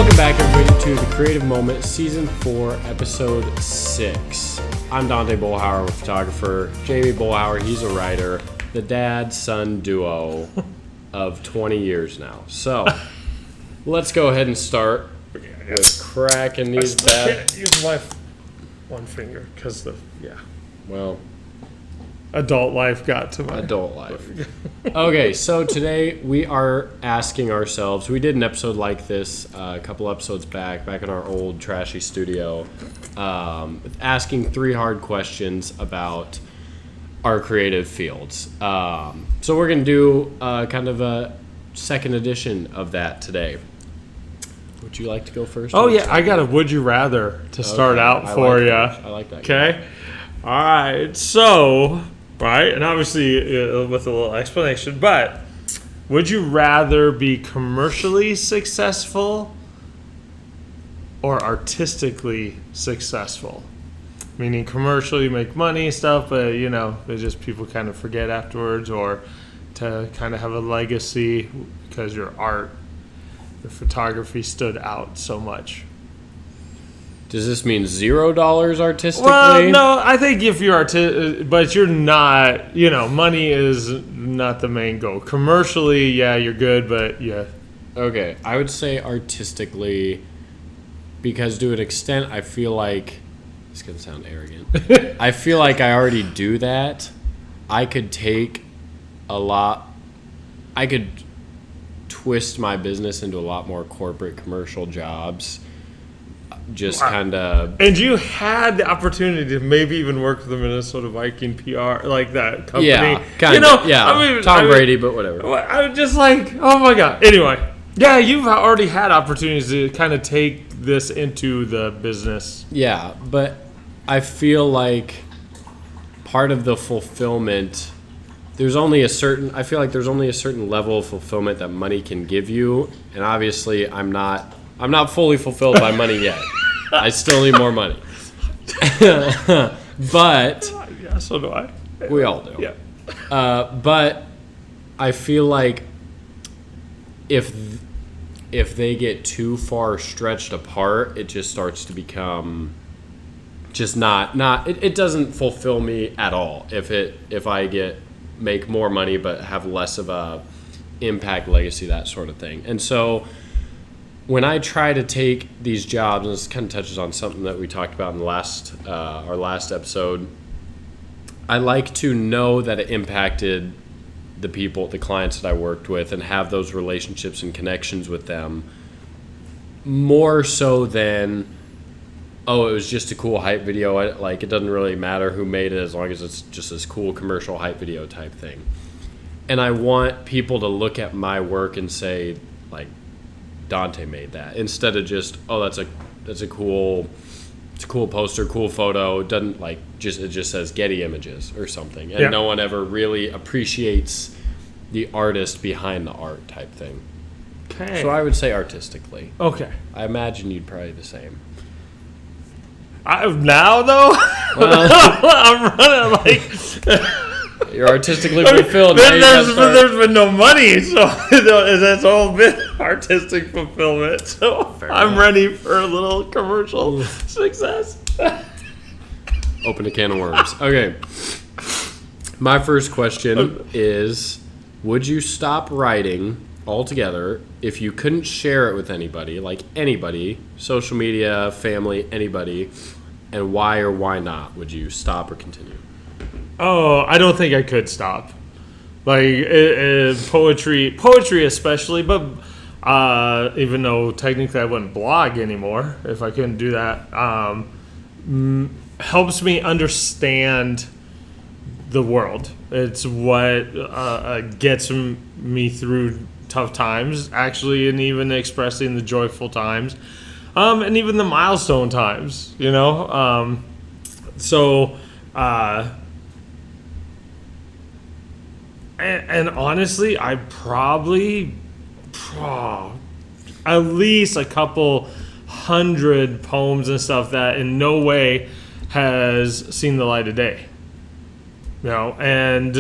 Welcome back, everybody, to The Creative Moment, Season 4, Episode 6. I'm Dante Bullhauer, a photographer. Jamie Bullhauer, he's a writer. The dad-son duo of 20 years now. So, let's go ahead and start with cracking these bad... I can't use my one finger, because Well... adult life got to my... Adult life. Okay, so today we are asking ourselves, we did an episode like this a couple episodes back in our old trashy studio, asking 3 hard questions about our creative fields. So we're going to do kind of a second edition of that today. Would you like to go first? Oh, yeah, I got a would you rather to start out for you. I like that. Okay? All right, so... Right, and obviously with a little explanation, but would you rather be commercially successful or artistically successful? Meaning commercially you make money and stuff, but it's just people kind of forget afterwards, or to kind of have a legacy because your art, your photography stood out so much. Does this mean $0 artistically? Well, no, I think if you're but you're not, money is not the main goal. Commercially, yeah, you're good, but yeah. Okay, I would say artistically, because to an extent, I feel like, it's going to sound arrogant, I feel like I already do that. I could take I could twist my business into a lot more corporate commercial jobs. Just kind of... And you had the opportunity to maybe even work with the Minnesota Viking PR, like that company. Yeah, kind of. Yeah, I mean, Tom Brady, but whatever. I was just like, oh my God. Anyway, yeah, you've already had opportunities to kind of take this into the business. Yeah, but I feel like part of the fulfillment... I feel like there's only a certain level of fulfillment that money can give you, and obviously I'm not fully fulfilled by money yet. I still need more money. But... Yeah, so do I. We all do. Yeah. But I feel like if they get too far stretched apart, it just starts to become just not it doesn't fulfill me at all if I make more money but have less of a impact, legacy, that sort of thing. And so when I try to take these jobs, and this kind of touches on something that we talked about in our last episode, I like to know that it impacted the people, the clients that I worked with, and have those relationships and connections with them more so than, it was just a cool hype video. It doesn't really matter who made it as long as it's just this cool commercial hype video type thing. And I want people to look at my work and say, like, Dante made that, instead of just, that's a cool poster, cool photo. It doesn't it just says Getty Images or something, and no one ever really appreciates the artist behind the art type thing. Okay. So I would say artistically. Okay. I imagine you'd probably the same. Now though, I'm running like. You're artistically fulfilled. There's been no money, so that's all been artistic fulfillment. So I'm ready for a little commercial success. Open a can of worms. Okay. My first question is, would you stop writing altogether if you couldn't share it with anybody, like anybody, social media, family, anybody, and why or why not would you stop or continue? Oh, I don't think I could stop. Like poetry especially, but even though technically I wouldn't blog anymore if I couldn't do that, helps me understand the world. It's what gets me through tough times, actually, and even expressing the joyful times, and even the milestone times, And honestly, I probably at least a couple hundred poems and stuff that in no way has seen the light of day. And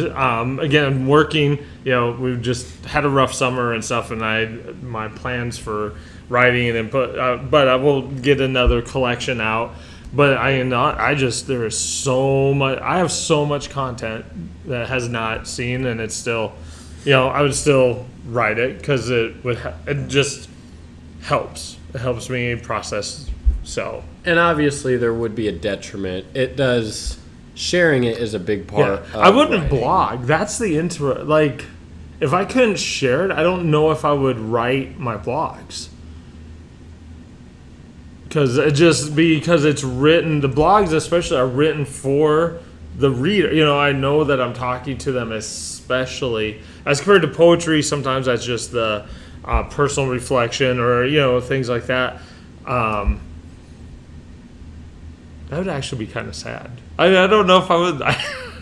again, working, we've just had a rough summer and stuff, and my plans for writing and input, but I will get another collection out. But there is so much, I have so much content that has not seen, and it's still, I would still write it because it just helps. It helps me process. So, and obviously there would be a detriment. It does. Sharing it is a big part. I wouldn't blog. That's the like, if I couldn't share it, I don't know if I would write my blogs. Because it's written, the blogs especially are written for the reader. I know that I'm talking to them, especially as compared to poetry. Sometimes that's just the personal reflection or things like that. That would actually be kind of sad. I don't know if I would.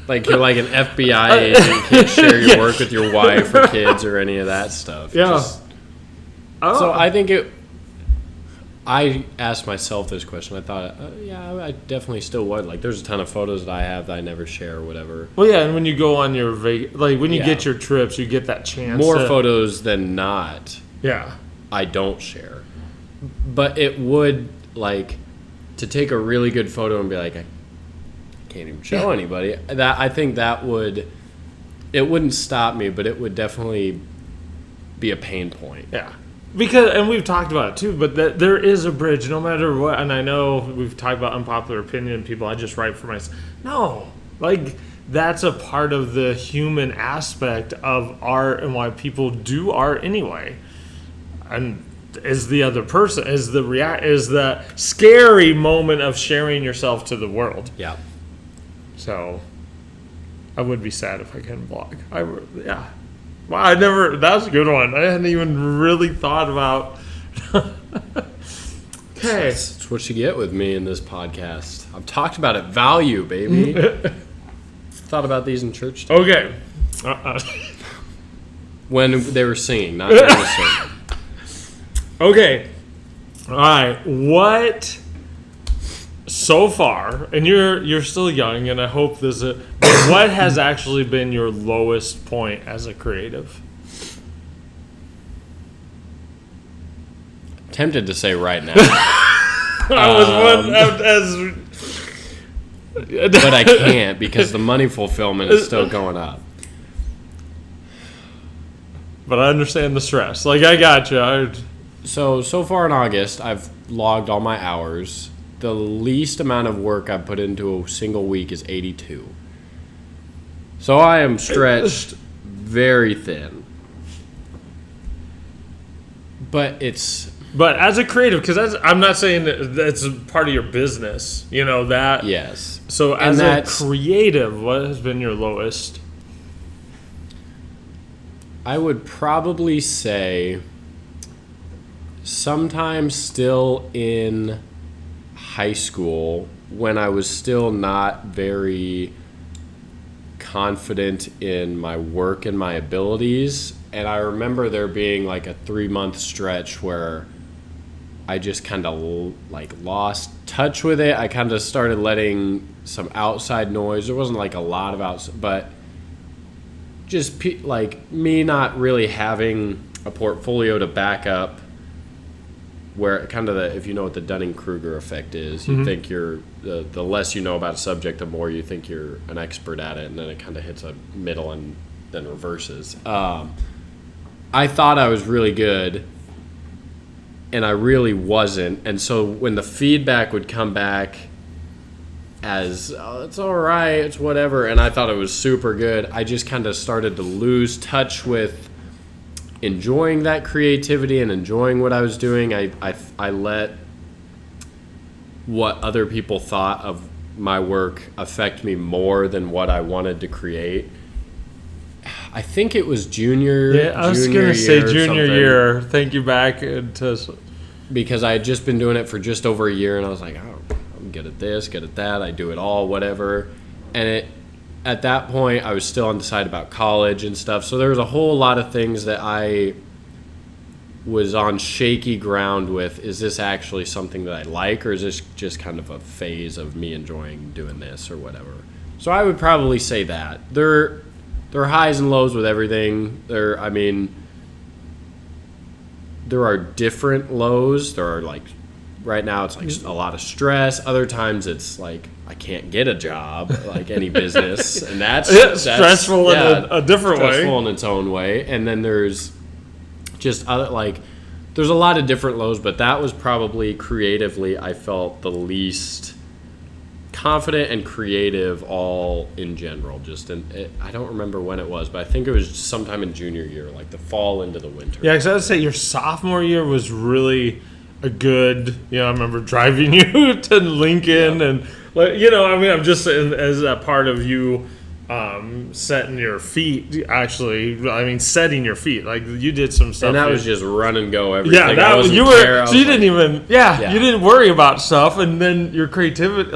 Like you're like an FBI agent, you can't share your work with your wife or kids or any of that stuff. Yeah. So I think I asked myself this question. I thought, I definitely still would. Like, there's a ton of photos that I have that I never share or whatever. Well, yeah, and when you go on your when you get your trips, you get that chance. More photos than not. Yeah. I don't share, but it would to take a really good photo and be like, I can't even show anybody. I think it wouldn't stop me, but it would definitely be a pain point. Yeah. And we've talked about it too, but there is a bridge no matter what. And I know we've talked about unpopular opinion people. I just write for myself. No, that's a part of the human aspect of art and why people do art anyway. And is the other person, is the scary moment of sharing yourself to the world. Yeah. So I would be sad if I couldn't blog. Yeah. Wow, that was a good one. I hadn't even really thought about. Okay. That's what you get with me in this podcast. I've talked about it. Value, baby. Thought about these in church today. Okay. When they were singing, not during the sermon. Okay. All right. What so far, and you're still young, and I hope but what has actually been your lowest point as a creative? Tempted to say right now. I was but I can't because the money fulfillment is still going up. But I understand the stress. I got you. So far in August, I've logged all my hours. The least amount of work I've put into a single week is 82. So I am stretched very thin. But as a creative, because I'm not saying that's part of your business, that. Yes. So as a creative, what has been your lowest? I would probably say sometime still in high school when I was still not very confident in my work and my abilities. And I remember there being a 3-month stretch where I just kind of lost touch with it. I kind of started letting some outside noise. There wasn't a lot of outside, but just me not really having a portfolio to back up. Where kind of if you know what the Dunning-Kruger effect is, you think you're the less you know about a subject, the more you think you're an expert at it, and then it kind of hits a middle and then reverses. I thought I was really good, and I really wasn't. And so when the feedback would come back as, oh, it's all right, it's whatever, and I thought it was super good, I just kind of started to lose touch with enjoying that creativity and enjoying what I was doing. I let what other people thought of my work affect me more than what I wanted to create. I think it was junior. Yeah, I was going to say junior year. Thank you back to because I had just been doing it for just over a year, and I was like, oh, I'm good at this, good at that. I do it all, whatever. And at that point, I was still undecided about college and stuff. So there was a whole lot of things that I was on shaky ground with. Is this actually something that I like, or is this just kind of a phase of me enjoying doing this or whatever? So I would probably say that. There are highs and lows with everything. There are different lows. There are like right now it's like a lot of stress. Other times it's like I can't get a job, like any business, and that's stressful in a different way. Stressful in its own way. And then there's just other like there's a lot of different lows, but that was probably creatively I felt the least confident and creative all in general. I don't remember when it was, but I think it was sometime in junior year, like the fall into the winter. Yeah, because I would say your sophomore year was really a good, I remember driving you to Lincoln and, I'm just saying as a part of you setting your feet, actually, setting your feet. Like you did some stuff. And that was just run and go everything. Yeah, that was you didn't even, you didn't worry about stuff. And then your creativity,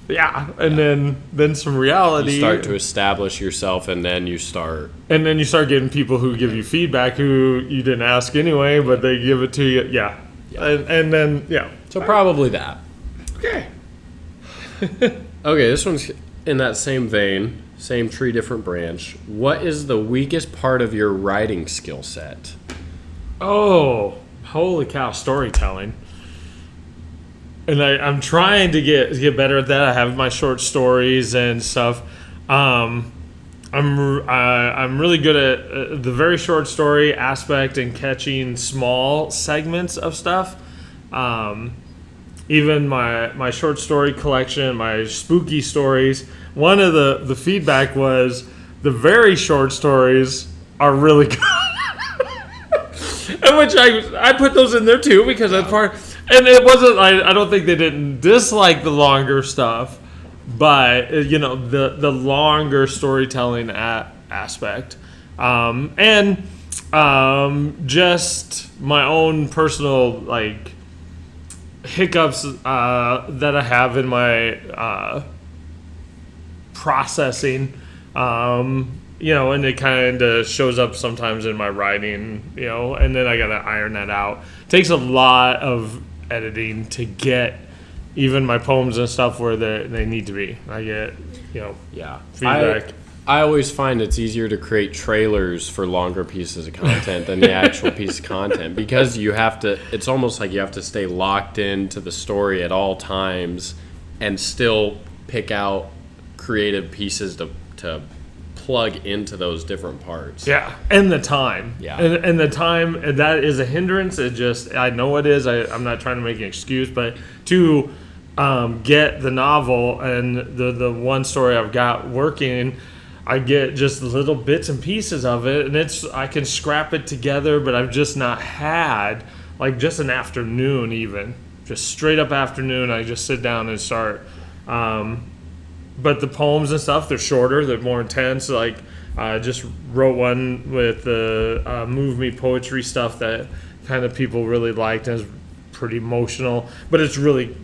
then some reality. You start to establish yourself, and then you start getting people who give you feedback who you didn't ask anyway, but they give it to you. Yeah. And then. So probably that. Okay. Okay, this one's in that same vein, same tree, different branch. What is the weakest part of your writing skill set? Oh, holy cow, storytelling. And I'm trying to get better at that. I have my short stories and stuff. I'm really good at the very short story aspect and catching small segments of stuff. Even my short story collection, my spooky stories. One of the feedback was the very short stories are really good. And which I put those in there too because that's part. And it wasn't. I don't think they didn't dislike the longer stuff, but the longer storytelling aspect, and just my own personal hiccups that I have in my processing. And it kind of shows up sometimes in my writing, and then I got to iron that out. It takes a lot of editing to get even my poems and stuff where they need to be. I get, feedback. I always find it's easier to create trailers for longer pieces of content than the actual piece of content because it's almost like you have to stay locked into the story at all times and still pick out creative pieces to plug into those different parts. Yeah, and the time. Yeah. And the time, that is a hindrance. I know it is. I'm not trying to make an excuse, but to get the novel and the one story I've got working, I get just little bits and pieces of it, and I can scrap it together, but I've just not had, just an afternoon even. Just straight up afternoon, I just sit down and start. But the poems and stuff, they're shorter, they're more intense. I just wrote one with the Move Me poetry stuff that kind of people really liked and is pretty emotional. But it's really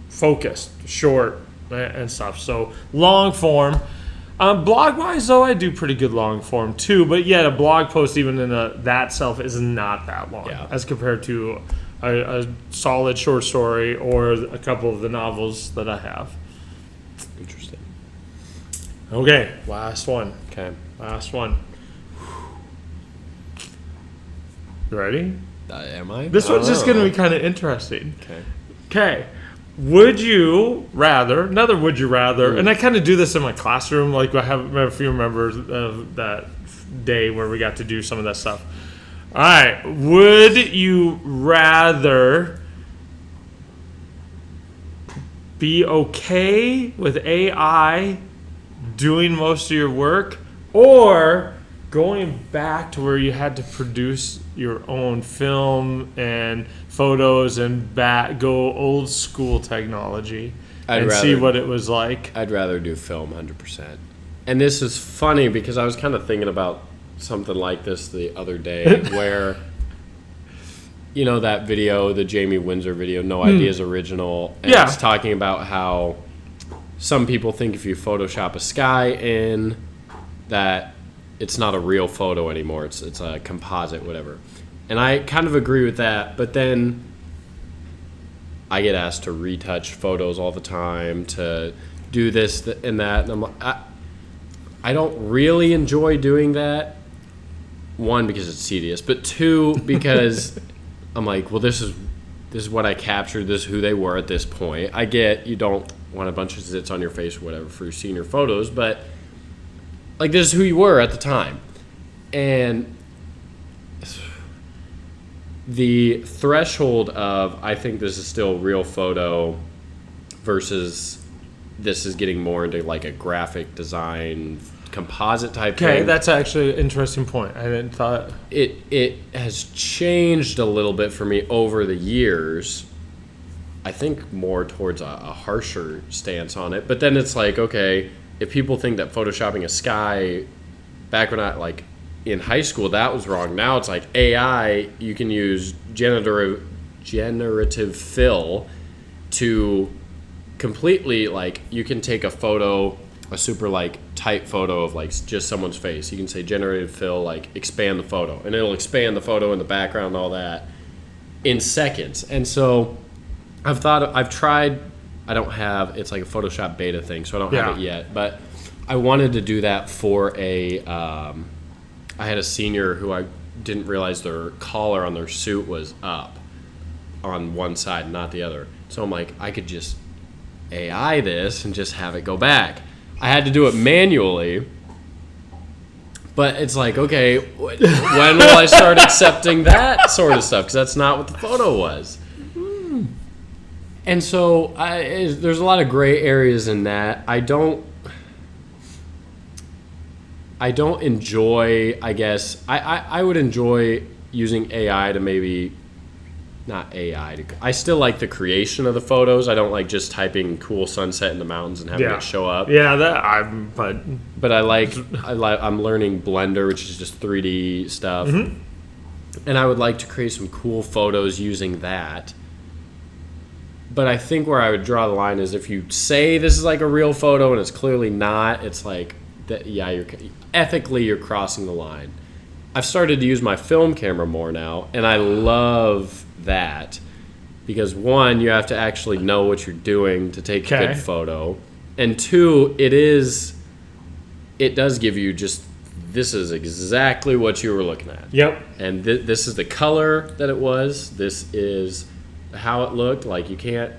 focused, short, and stuff. So long form. Blog-wise, though, I do pretty good long form, too. But yet a blog post, even in that self, is not that long as compared to a solid short story or a couple of the novels that I have. Interesting. Okay, last one. Okay. Last one. You ready? Am I? This one's just going to be kind of interesting. Okay. Would you rather, another would you rather, and I kind of do this in my classroom, if you remember that day where we got to do some of that stuff. All right. Would you rather be okay with AI doing most of your work, or going back to where you had to produce your own film and photos and go old school technology see what it was like? I'd rather do film 100%. And this is funny because I was kind of thinking about something like this the other day where that video, the Jamie Windsor video, No Ideas Original, and it's talking about how some people think if you Photoshop a sky in, that it's not a real photo anymore. It's a composite, whatever. And I kind of agree with that, but then I get asked to retouch photos all the time, to do this and that. And I'm like, I don't really enjoy doing that. One, because it's tedious, but two, because I'm like, well, this is what I captured. This is who they were at this point. I get you don't want a bunch of zits on your face or whatever for your senior photos, but like this is who you were at the time. And the threshold of I think this is still a real photo versus this is getting more into like a graphic design composite type thing. Okay, that's actually an interesting point. I didn't thought it has changed a little bit for me over the years. I think more towards a harsher stance on it. But then it's like, okay, if people think that photoshopping a sky back when I like in high school that was wrong. Now it's like AI, you can use generative fill to completely like you can take a photo, a super like tight photo of like just someone's face. You can say generative fill, like expand the photo, and it'll expand the photo in the background and all that in seconds. And so I've tried. I don't have. It's like a Photoshop beta thing, so I don't have it yet. But I wanted to do that for a. I had a senior who I didn't realize their collar on their suit was up on one side, not the other. So I'm like, I could just AI this and just have it go back. I had to do it manually, but it's like, okay, when will I start accepting that sort of stuff? Because that's not what the photo was. And so there's a lot of gray areas in that. I don't enjoy, I guess, I would enjoy using AI to maybe, not AI, I still like the creation of the photos. I don't like just typing cool sunset in the mountains and having it show up. Yeah, but I'm learning Blender, which is just 3D stuff. Mm-hmm. And I would like to create some cool photos using that. But I think where I would draw the line is if you say this is like a real photo and it's clearly not, it's like, that. Yeah, you're crossing the line. I've started to use my film camera more now, and I love that because one, you have to actually know what you're doing to take a good photo, and two, it does give you just this is exactly what you were looking at. Yep. And this is the color that it was. This is how it looked. Like you can't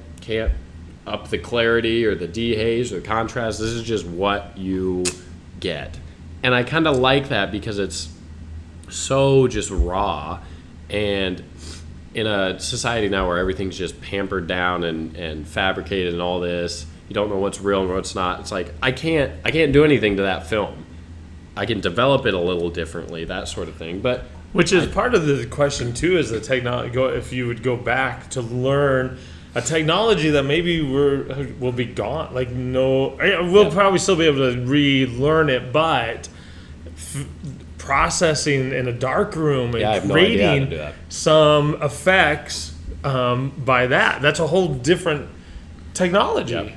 up the clarity or the dehaze or the contrast. This is just what you get. And I kind of like that because it's so just raw, and in a society now where everything's just pampered down and fabricated and all this, you don't know what's real and what's not. It's like I can't do anything to that film. I can develop it a little differently, that sort of thing. But which is part of the question too, is the technology. If you would go back to learn a technology that maybe will be gone, like we'll probably still be able to relearn it, but processing in a dark room and creating some effects by that's a whole different technology. Yep.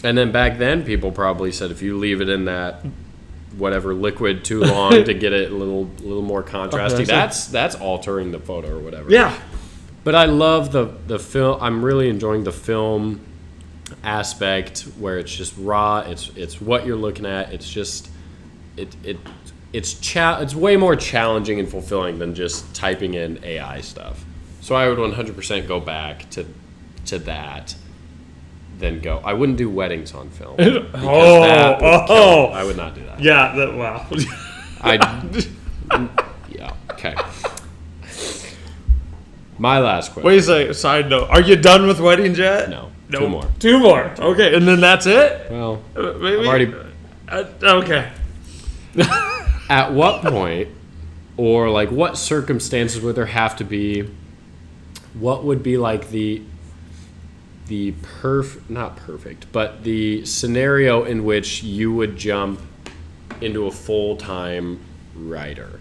And then back then, people probably said if you leave it in that whatever liquid too long to get it a little more contrasty, that's altering the photo or whatever. Yeah. But I love the film. I'm really enjoying the film aspect where it's just raw. It's what you're looking at. It's just it's way more challenging and fulfilling than just typing in AI stuff. So I would 100% go back to that. Then go. I wouldn't do weddings on film. I would not do that. Yeah. Wow. Yeah. Okay. My last question. Wait a second. Side note. Are you done with weddings yet? No. No. Two more. Okay. And then that's it? Well, maybe. I've already. Okay. At what point, or like what circumstances would there have to be? What would be like not perfect, but the scenario in which you would jump into a full-time writer,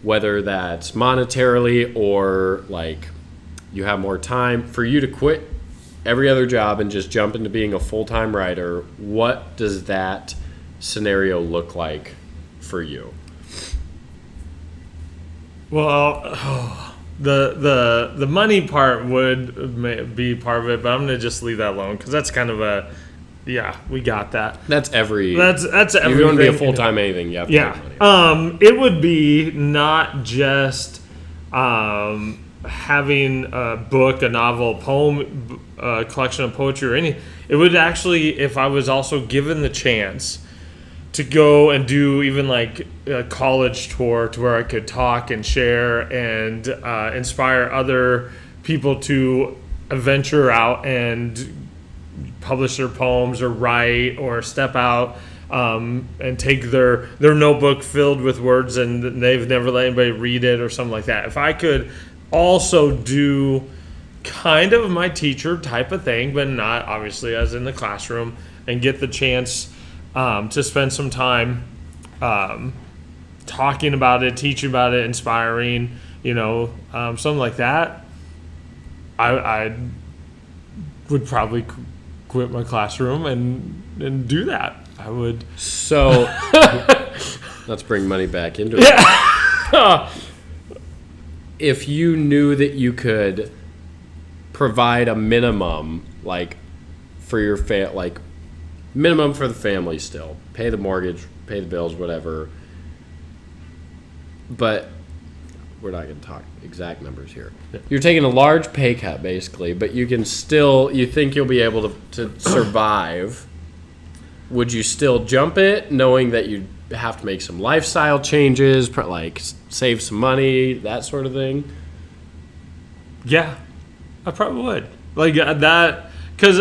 whether that's monetarily or like you have more time for you to quit every other job and just jump into being a full-time writer. What does that scenario look like for you? Well, the money part would be part of it, but I'm gonna just leave that alone because that's kind of Yeah, we got that. That's every. That's If everything. you want to be a full-time anything, you have to make money. It would be not just having a book, a novel, poem, a collection of poetry, or any. It would actually, if I was also given the chance to go and do even like a college tour to where I could talk and share and inspire other people to venture out and publish their poems or write or step out and take their notebook filled with words and they've never let anybody read it or something like that. If I could also do kind of my teacher type of thing, but not obviously as in the classroom, and get the chance to spend some time talking about it, teaching about it, inspiring, something like that, I would probably quit my classroom and do that. I would. So let's bring money back into it. If you knew that you could provide a minimum, like for your minimum for the family, still pay the mortgage, pay the bills, whatever, but we're not going to talk exact numbers here. You're taking a large pay cut basically, but you think you'll be able to survive. Would you still jump it knowing that you have to make some lifestyle changes, like save some money, that sort of thing? Yeah, I probably would. Like that, because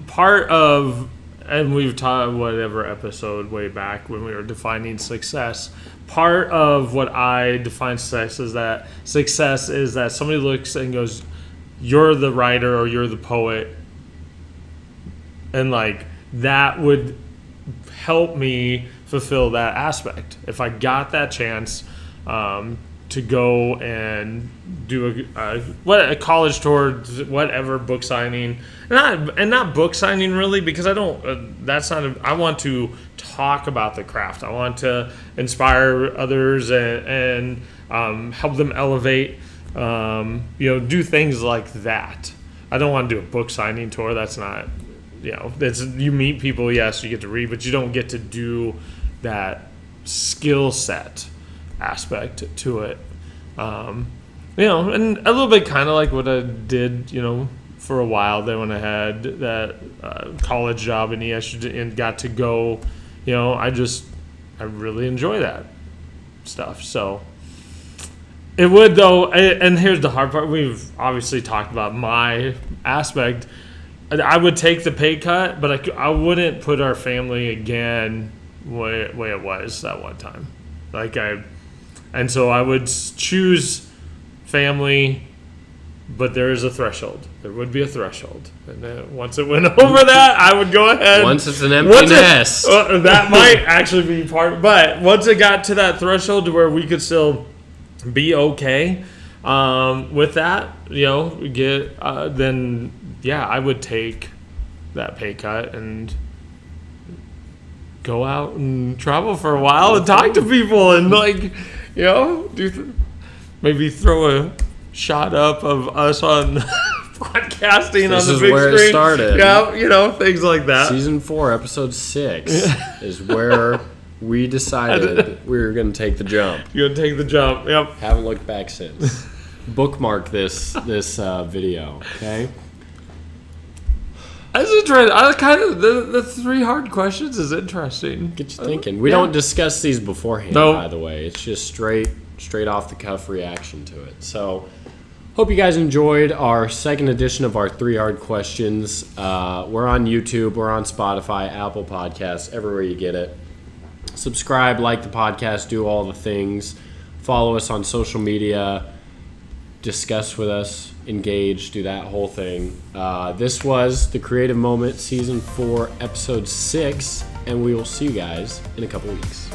part of, and we've taught whatever episode way back when we were defining success, part of what I define success is that somebody looks and goes, you're the writer or you're the poet, and like that would help me fulfill that aspect. If I got that chance to go and do a college tour, whatever, book signing, and not book signing really, because I don't. I want to talk about the craft. I want to inspire others and help them elevate. Do things like that. I don't want to do a book signing tour. That's not. You meet people. Yes, you get to read, but you don't get to do that skill set aspect to it. And a little bit kind of like what I did, for a while there when I had that college job in ESU and got to go, I really enjoy that stuff. So it would though, and here's the hard part. We've obviously talked about my aspect. I would take the pay cut, but I wouldn't put our family again way it was that one time. And so I would choose family, but there is a threshold. There would be a threshold. And then once it went over that, I would go ahead. Once it's an empty nest. That might actually be part. But once it got to that threshold to where we could still be okay with that, then, yeah, I would take that pay cut and go out and travel for a while and talk to people and maybe throw a shot up of us on podcasting on the big screen. This is where it started. Yeah, things like that. Season 4, episode 6 is where we decided we were going to take the jump. You're going to take the jump. Yep. Haven't looked back since. Bookmark this video, okay? That's interesting. I kind of the 3 hard questions is interesting. Get you thinking. We don't discuss these beforehand, by the way. It's just straight off the cuff reaction to it. So, hope you guys enjoyed our second edition of our 3 hard questions. We're on YouTube, we're on Spotify, Apple Podcasts, everywhere you get it. Subscribe, like the podcast, do all the things. Follow us on social media. Discuss with us, engage, do that whole thing. This was The Creative Moment, Season 4, Episode 6, and we will see you guys in a couple weeks.